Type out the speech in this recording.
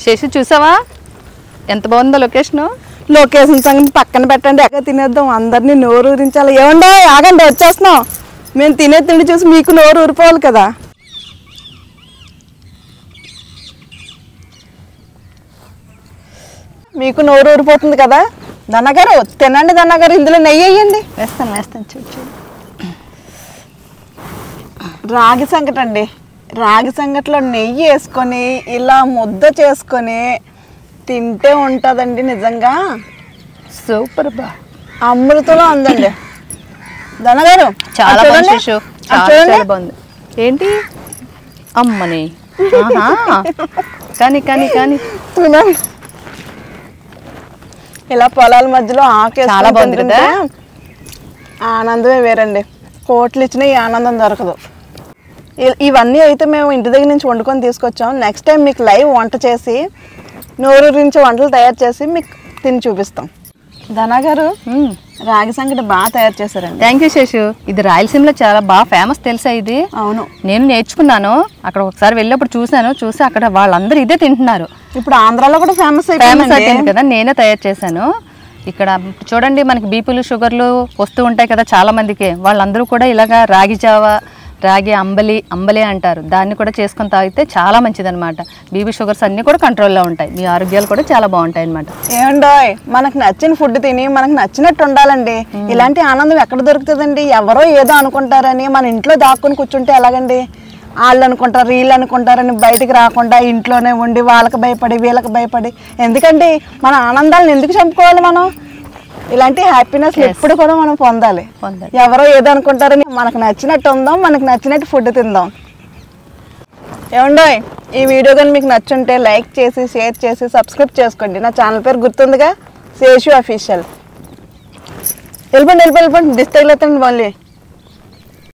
శేషు చూసావా ఎంత బాగుందో లొకేషన్? లొకేషన్ సంగతి పక్కన పెట్టండి, ఎక్కడ తినేద్దాం, అందరినీ నోరు ఊరించాలి. ఏమండో ఆగండి, వచ్చేస్తున్నాం. మేము తినే తిండి చూసి మీకు నోరు ఊరిపోవాలి కదా. మీకు నోరు ఊరిపోతుంది కదా. దన్నగారు తినండి, దన్నగారు ఇందులో నెయ్యి వేయండి. వేస్తాను చూడు. రాగి సంగటి అండి. రాగి సంగటిలో నెయ్యి వేసుకొని ఇలా ముద్ద చేసుకొని తింటే ఉంటుందండి నిజంగా సూపర్ బా, అమృతంలో ఉందండి. దన్నగారు చాలా బాగుంది. ఏంటి అమ్మని కానీ కానీ కానీ ఇలా పొలాల మధ్యలో చాలా బాగుంది కదా. ఆనందమే వేరండి. కోట్లు ఇచ్చినా ఈ ఆనందం దొరకదు. ఇవన్నీ అయితే మేము ఇంటి దగ్గర నుంచి వండుకొని తీసుకొచ్చాం. నెక్స్ట్ టైం మీకు లైవ్ వంట చేసి నోరూరించి వంటలు తయారు చేసి మీకు తిని చూపిస్తాం. ధనా గారు రాగి సంగటి బాగా తయారు చేశారండి. Thank you Seshu. ఇది రాయలసీమలో చాలా బాగా ఫేమస్ తెలుసా ఇది? అవును, నేను నేర్చుకున్నాను. అక్కడ ఒకసారి వెళ్ళినప్పుడు చూసి అక్కడ వాళ్ళందరూ ఇదే తింటున్నారు. ఇప్పుడు ఆంధ్రాలో కూడా ఫేమస్ అయిపోయింది కదా. నేనే తయారు చేశాను. ఇక్కడ చూడండి, మనకి బీపీలు షుగర్లు వస్తూ ఉంటాయి కదా చాలా మందికి. వాళ్ళందరూ కూడా ఇలాగా రాగి జావా, రాగి అంబలి అంటారు, దాన్ని కూడా చేసుకొని తాగితే చాలా మంచిది అనమాట. బీపీ షుగర్స్ అన్నీ కూడా కంట్రోల్లో ఉంటాయి. మీ ఆరోగ్యాలు కూడా చాలా బాగుంటాయి అనమాట. ఏమండోయ్, మనకు నచ్చిన ఫుడ్ తిని మనకు నచ్చినట్టు ఉండాలండి. ఇలాంటి ఆనందం ఎక్కడ దొరుకుతుందండి? ఎవరో ఏదో అనుకుంటారని మన ఇంట్లో దాక్కుని కూర్చుంటే ఎలాగండి? వాళ్ళు అనుకుంటారు, వీళ్ళు అనుకుంటారని బయటికి రాకుండా ఇంట్లోనే ఉండి వాళ్ళకి భయపడి వీళ్ళకి భయపడి ఎందుకండి? మన ఆనందాలను ఎందుకు చంపుకోవాలి? మనం ఇలాంటి హ్యాపీనెస్ ఎప్పుడు కూడా మనం పొందాలి. ఎవరో ఏదో అనుకుంటారని మనకు నచ్చినట్టు ఉందాం, మనకు నచ్చినట్టు ఫుడ్ తిందాం. ఏమండోయ్, ఈ వీడియో కానీ మీకు నచ్చుంటే లైక్ చేసి షేర్ చేసి సబ్స్క్రైబ్ చేసుకోండి. నా ఛానల్ పేరు గుర్తుందిగా, శేషు అఫీషియల్. వెళ్ళిపోండి దిస్ తగిలేతండి మళ్ళీ.